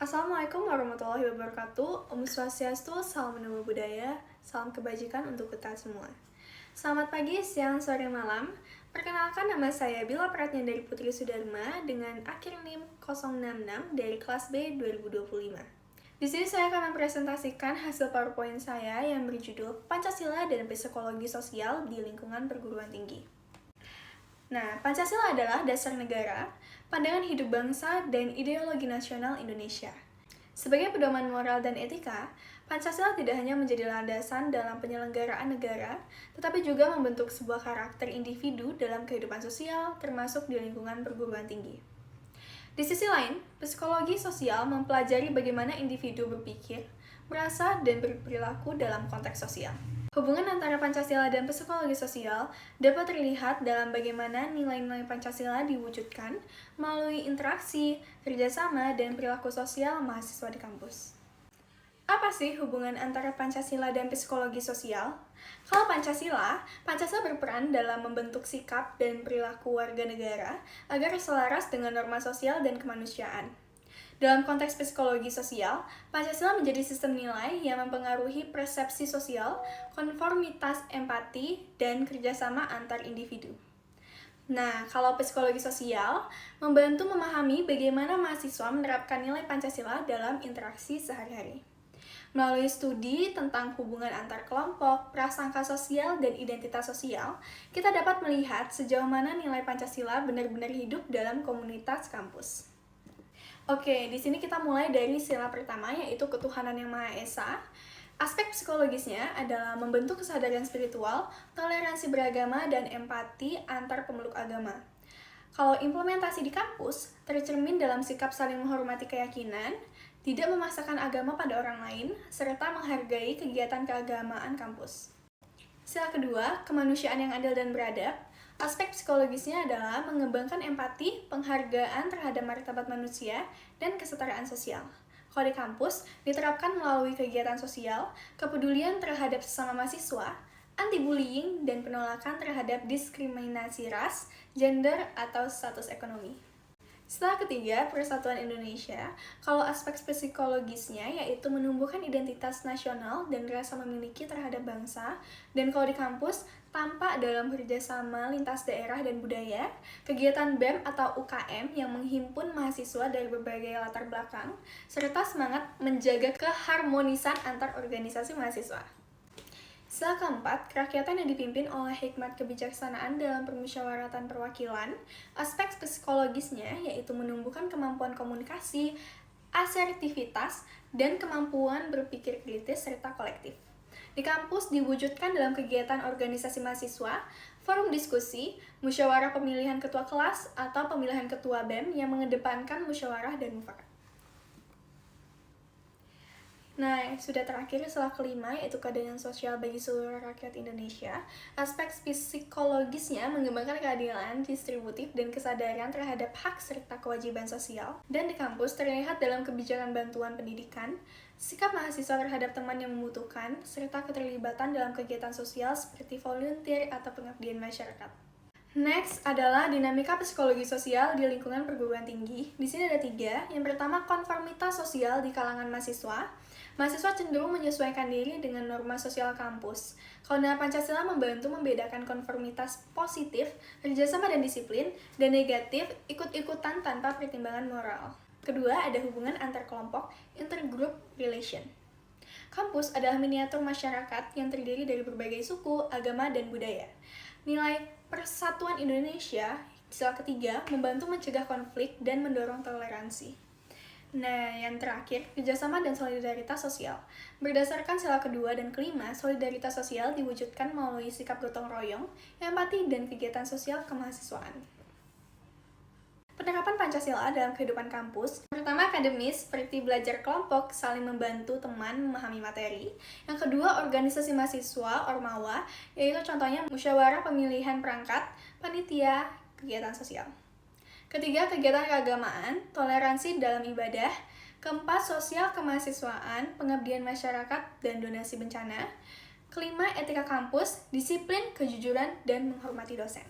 Assalamualaikum warahmatullahi wabarakatuh. Om Swastiastu, salam menambah budaya, salam kebajikan untuk kita semua. Selamat pagi, siang, sore, malam. Perkenalkan, nama saya Bila Pratnya dari Putri Sudarma dengan akhir NIM 066 dari kelas B 2025. Di sini saya akan mempresentasikan hasil PowerPoint saya yang berjudul Pancasila dan Psikologi Sosial di Lingkungan Perguruan Tinggi. Nah, Pancasila adalah dasar negara, pandangan hidup bangsa, dan ideologi nasional Indonesia. Sebagai pedoman moral dan etika, Pancasila tidak hanya menjadi landasan dalam penyelenggaraan negara, tetapi juga membentuk sebuah karakter individu dalam kehidupan sosial, termasuk di lingkungan perguruan tinggi. Di sisi lain, psikologi sosial mempelajari bagaimana individu berpikir, merasa, dan berperilaku dalam konteks sosial. Hubungan antara Pancasila dan psikologi sosial dapat terlihat dalam bagaimana nilai-nilai Pancasila diwujudkan melalui interaksi, kerjasama, dan perilaku sosial mahasiswa di kampus. Apa sih hubungan antara Pancasila dan psikologi sosial? Kalau Pancasila berperan dalam membentuk sikap dan perilaku warga negara agar selaras dengan norma sosial dan kemanusiaan. Dalam konteks psikologi sosial, Pancasila menjadi sistem nilai yang mempengaruhi persepsi sosial, konformitas empati, dan kerjasama antar individu. Nah, kalau psikologi sosial membantu memahami bagaimana mahasiswa menerapkan nilai Pancasila dalam interaksi sehari-hari. Melalui studi tentang hubungan antar kelompok, prasangka sosial, dan identitas sosial, kita dapat melihat sejauh mana nilai Pancasila benar-benar hidup dalam komunitas kampus. Oke, di sini kita mulai dari sila pertama, yaitu ketuhanan yang Maha Esa. Aspek psikologisnya adalah membentuk kesadaran spiritual, toleransi beragama, dan empati antar pemeluk agama. Kalau implementasi di kampus, tercermin dalam sikap saling menghormati keyakinan, tidak memaksakan agama pada orang lain, serta menghargai kegiatan keagamaan kampus. Sila kedua, kemanusiaan yang adil dan beradab. Aspek psikologisnya adalah mengembangkan empati, penghargaan terhadap martabat manusia, dan kesetaraan sosial. Kalau di kampus, diterapkan melalui kegiatan sosial, kepedulian terhadap sesama mahasiswa, anti-bullying, dan penolakan terhadap diskriminasi ras, gender, atau status ekonomi. Setelah ketiga, persatuan Indonesia. Kalau aspek psikologisnya yaitu menumbuhkan identitas nasional dan rasa memiliki terhadap bangsa. Dan kalau di kampus, tampak dalam kerjasama lintas daerah dan budaya, kegiatan BEM atau UKM yang menghimpun mahasiswa dari berbagai latar belakang, serta semangat menjaga keharmonisan antar organisasi mahasiswa. Sila keempat, kerakyatan yang dipimpin oleh hikmat kebijaksanaan dalam permusyawaratan perwakilan. Aspek psikologisnya yaitu menumbuhkan kemampuan komunikasi, asertivitas, dan kemampuan berpikir kritis serta kolektif. Di kampus diwujudkan dalam kegiatan organisasi mahasiswa, forum diskusi, musyawarah pemilihan ketua kelas, atau pemilihan ketua BEM yang mengedepankan musyawarah dan mufakat. Nah, sudah terakhir setelah kelima yaitu keadilan sosial bagi seluruh rakyat Indonesia. Aspek psikologisnya mengembangkan keadilan distributif dan kesadaran terhadap hak serta kewajiban sosial. Dan di kampus terlihat dalam kebijakan bantuan pendidikan, sikap mahasiswa terhadap teman yang membutuhkan, serta keterlibatan dalam kegiatan sosial seperti volunteer atau pengabdian masyarakat. Next adalah dinamika psikologi sosial di lingkungan perguruan tinggi. Di sini ada 3. Yang pertama, konformitas sosial di kalangan mahasiswa. Mahasiswa cenderung menyesuaikan diri dengan norma sosial kampus. Kalau Pancasila membantu membedakan konformitas positif, kerjasama dan disiplin, dan negatif, ikut-ikutan tanpa pertimbangan moral. Kedua, ada hubungan antar kelompok, intergroup relation. Kampus adalah miniatur masyarakat yang terdiri dari berbagai suku, agama, dan budaya. Nilai persatuan Indonesia, sila ketiga, membantu mencegah konflik dan mendorong toleransi. Nah, yang terakhir, kerjasama dan solidaritas sosial. Berdasarkan sila kedua dan kelima, solidaritas sosial diwujudkan melalui sikap gotong royong, empati, dan kegiatan sosial kemahasiswaan. Penerapan Pancasila dalam kehidupan kampus. Pertama, akademis, seperti belajar kelompok, saling membantu teman memahami materi. Yang kedua, organisasi mahasiswa, Ormawa, yaitu contohnya musyawarah pemilihan perangkat, panitia, kegiatan sosial. Ketiga, kegiatan keagamaan, toleransi dalam ibadah. Keempat, sosial kemahasiswaan, pengabdian masyarakat, dan donasi bencana. Kelima, etika kampus, disiplin, kejujuran, dan menghormati dosen.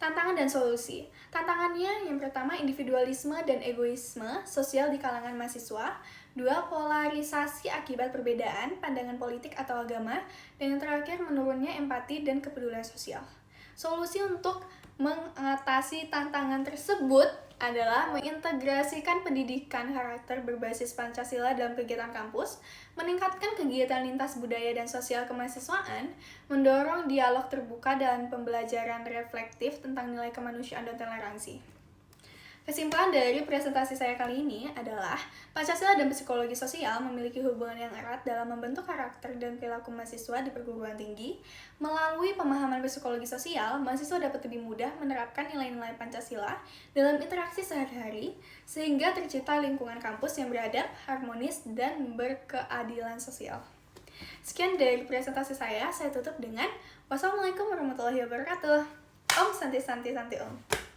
Tantangan dan solusi. Tantangannya yang pertama individualisme dan egoisme sosial di kalangan mahasiswa. Dua, polarisasi akibat perbedaan pandangan politik atau agama. Dan yang terakhir, menurunnya empati dan kepedulian sosial. Solusi untuk mengatasi tantangan tersebut adalah mengintegrasikan pendidikan karakter berbasis Pancasila dalam kegiatan kampus, meningkatkan kegiatan lintas budaya dan sosial kemahasiswaan, mendorong dialog terbuka dan pembelajaran reflektif tentang nilai kemanusiaan dan toleransi. Kesimpulan dari presentasi saya kali ini adalah Pancasila dan psikologi sosial memiliki hubungan yang erat dalam membentuk karakter dan perilaku mahasiswa di perguruan tinggi. Melalui pemahaman psikologi sosial, mahasiswa dapat lebih mudah menerapkan nilai-nilai Pancasila dalam interaksi sehari-hari, sehingga tercipta lingkungan kampus yang beradab, harmonis, dan berkeadilan sosial. Sekian dari presentasi saya tutup dengan wassalamualaikum warahmatullahi wabarakatuh. Om Santi Santi Santi Om.